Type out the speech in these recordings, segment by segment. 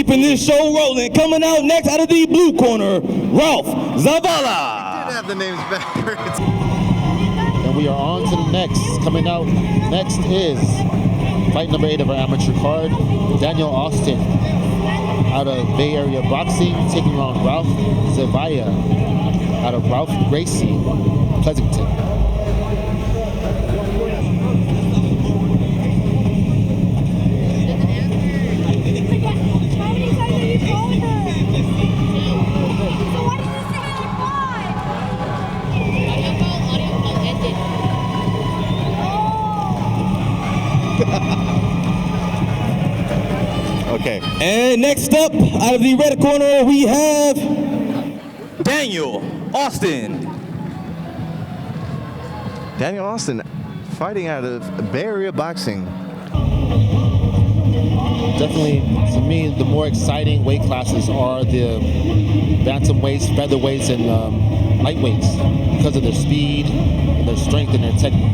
keeping this show rolling. Coming out next out of the blue corner, Ralph Zavala. Did have the names backwards. And we are on to the next. Coming out next is fight number 8 of our amateur card, Daniel Austin out of Bay Area Boxing, taking on Ralph Zavaya out of Ralph Gracie, Pleasanton. Okay. And next up, out of the red corner, we have Daniel Austin. Daniel Austin fighting out of Bay Area Boxing. Definitely, to me, the more exciting weight classes are the bantamweights, featherweights, and lightweights because of their speed, and their strength, and their technique.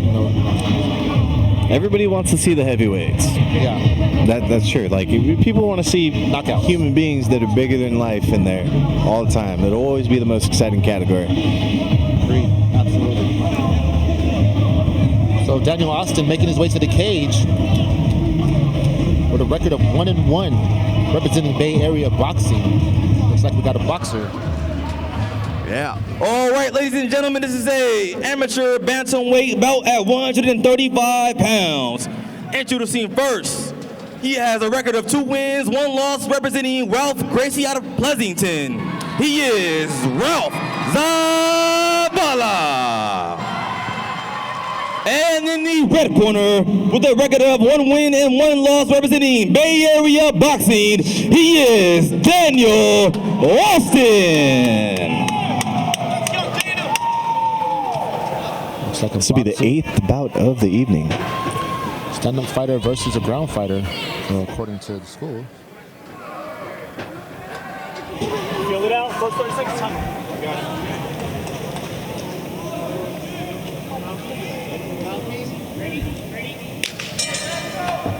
Everybody wants to see the heavyweights. Yeah. That's true. Like, people want to see knockouts, human beings that are bigger than life in there all the time. It'll always be the most exciting category. Agreed. Absolutely. So Daniel Austin making his way to the cage with a record of 1-1, representing Bay Area Boxing. Looks like we got a boxer. Yeah. All right, ladies and gentlemen, this is a amateur bantamweight bout at 135 pounds. Introducing first, he has a record of 2 wins, 1 loss, representing Ralph Gracie out of Pleasanton. He is Ralph Zavala. And in the red corner, with a record of 1 win and 1 loss, representing Bay Area Boxing, he is Daniel Austin. Like this will be the 8th bout of the evening. Stand-up fighter versus a ground fighter, according to the school. Feel it out. First 30 seconds. Time. Got it.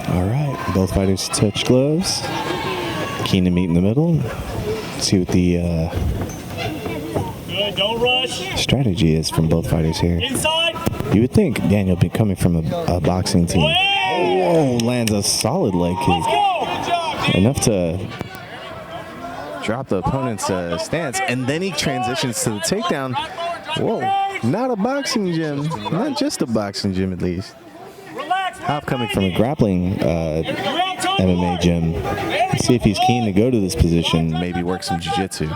All right, both fighters touch gloves. Keen to meet in the middle. See what the don't rush. strategy is from both fighters here. Inside. You would think Daniel be coming from a boxing team. Whoa, lands a solid leg kick. Enough to Drop the opponent's stance, and then he transitions to the takedown. Whoa, not a boxing gym. Not just a boxing gym, at least. Hop coming from a grappling MMA gym. Let's see if he's keen to go to this position, maybe work some jiu-jitsu.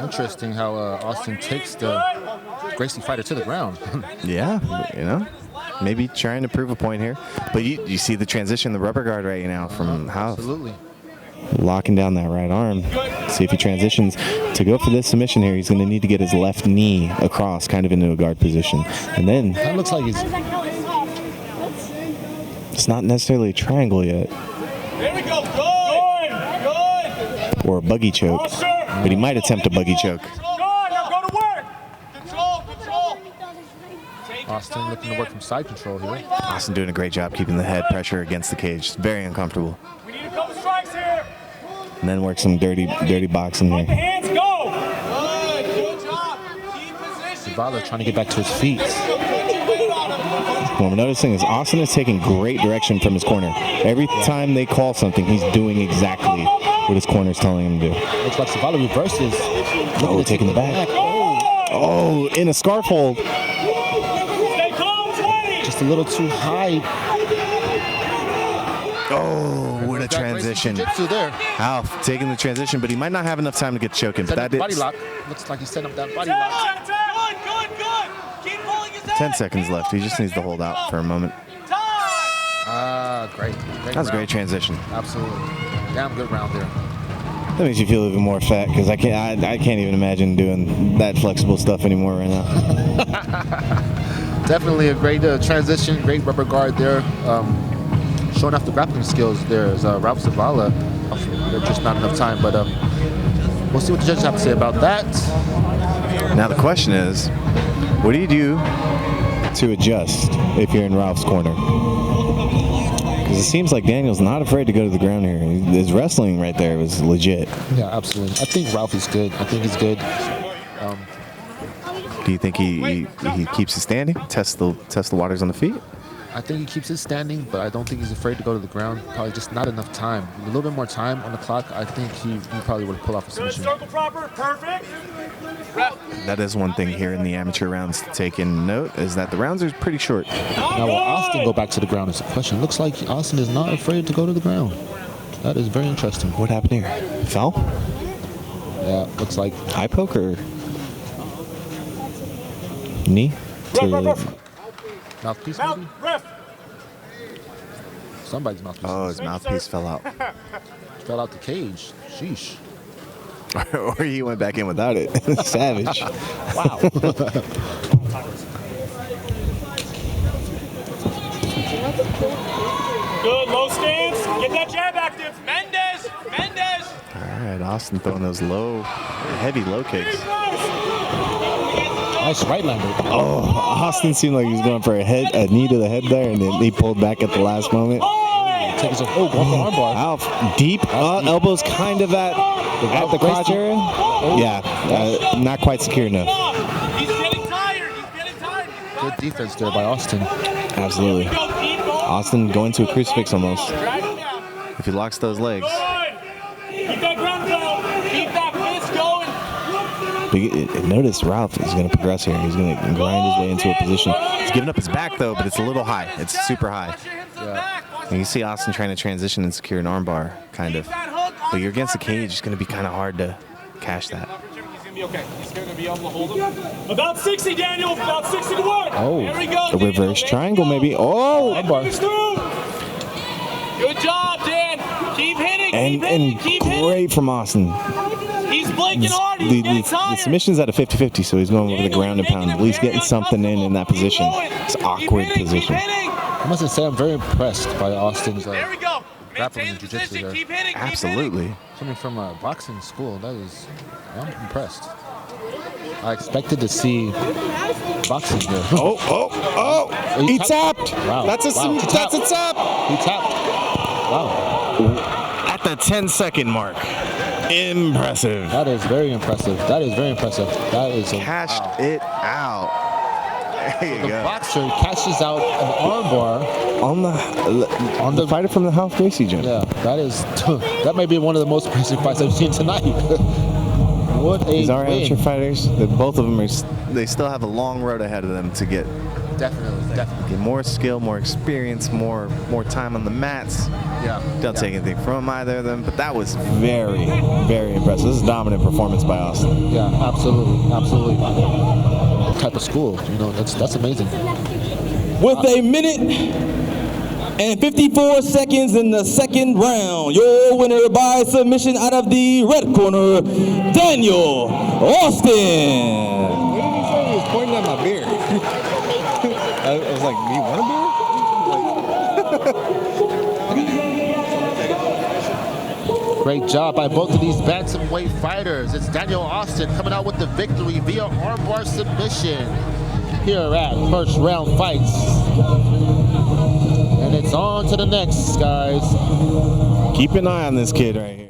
Interesting how Austin takes the Gracie fighter to the ground. Yeah, you know, maybe trying to prove a point here. But you see the transition, the rubber guard right now from Hauff. Absolutely. Locking down that right arm. See if he transitions. To go for this submission here, he's going to need to get his left knee across, kind of into a guard position. And then that looks like it's not necessarily a triangle yet. There we go. Good. Or a buggy choke. But he might attempt a buggy choke. Now go to work. Control. Austin looking to work from side control here. Austin doing a great job keeping the head pressure against the cage. It's very uncomfortable. We need a couple strikes here. And then work some dirty boxing here. Hands go. Good job. Keep position. Zavala trying to get back to his feet. What I'm noticing is Austin is taking great direction from his corner. Every time they call something, he's doing exactly what his corner is telling him to do. Looks like Zavala reverses. Oh, taking the back. Oh, in a scarf hold. Just a little too high. Oh, what a transition. Hauff taking the transition, but he might not have enough time to get choking. But that body lock. Looks like he's setting up that body lock. Good. Keep pulling his head. 10 seconds left. He just needs to hold out for a moment. Great. That was a great transition. Absolutely. Damn good round there. That makes you feel even more fat because I can't even imagine doing that flexible stuff anymore right now. Definitely a great transition, great rubber guard there. Showing off the grappling skills there is Ralph Zavala. There's just not enough time, but we'll see what the judges have to say about that. Now the question is, what do you do to adjust if you're in Ralph's corner? Because it seems like Daniel's not afraid to go to the ground here. His wrestling right there was legit. Yeah, absolutely. I think Ralph is good. I think he's good. Do you think he keeps it standing? Test the waters on the feet? I think he keeps it standing, but I don't think he's afraid to go to the ground. Probably just not enough time. A little bit more time on the clock, I think he probably would pull off a Good, submission. circle proper, perfect. That is one thing here in the amateur rounds to take in note, is that the rounds are pretty short. Now, will Austin go back to the ground is the question. Looks like Austin is not afraid to go to the ground. That is very interesting. What happened here? Fell? Yeah, looks like. Eye poke or knee? Ref. Mouthpiece, Mouth, maybe? ref. Somebody's mouthpiece. Oh, his mouthpiece fell out. Fell out the cage. Sheesh. Or he went back in without it. Savage. Wow. Good, low stance. Get that jab active. Mendez. All right, Austin throwing those heavy low kicks. Nice right lander. Oh, Austin seemed like he was going for a knee to the head there, and then he pulled back at the last moment. Take his going for armbar. Alf, deep elbows kind of at the crotch area. Yeah, not quite secure enough. He's getting tired. Good defense there by Austin. Absolutely. Austin going to a crucifix almost. Drag him down. If he locks those legs. Good. Keep that ground going. Keep that fist going. But notice Ralph is going to progress here. He's going to grind his way into a position. He's giving up his back, though, but it's a little high. It's super high. Push your hips to the back. Watch And you see Austin trying to transition and secure an armbar, kind of. that hook on But you're the against the carpet. cage. It's going to be kind of hard to cash that. He's gonna be okay. He's gonna be able to hold him. About 60, Daniel. About 60 to work. Oh, There we go. A reverse triangle maybe. Oh, armbar. Push through. Good job, Dan. Keep hitting. and Keep hitting. great from Austin. He's blinking hard. He's The getting tired. submission's at a 50-50, so he's going over the ground and pound. At least getting something in that position. It's an awkward position. I must say I'm very impressed by Austin's There we go. grappling Maintain and the jiu-jitsu position. there. Keep hitting. Absolutely. Coming from a boxing school, I'm impressed. I expected to see boxing there. Oh! He tapped. Wow. That's a Wow. tap. He tapped. Wow. At the 10-second mark. Impressive. That is very impressive. That is Cashed it out. There you The go. boxer cashes out an armbar. On the fighter from the Half Gracie gym. Yeah, that may be one of the most impressive fights I've seen tonight. What a These are win. amateur fighters. Both of them they still have a long road ahead of them to get Definitely. more skill, more experience, more time on the mats. Yeah. Don't take anything from either of them, but that was Very, very impressive. This is a dominant performance by Austin. Yeah, absolutely. Type of school, that's amazing. With a minute and 54 seconds in the second round, your winner by submission out of the red corner, Daniel Austin. What did he say? He was pointing at my beer. I was like, do you want a beer? Great job by both of these bantamweight fighters. It's Daniel Austin coming out with the victory via armbar submission here at First Round Fights. And it's on to the next, guys. Keep an eye on this kid right here.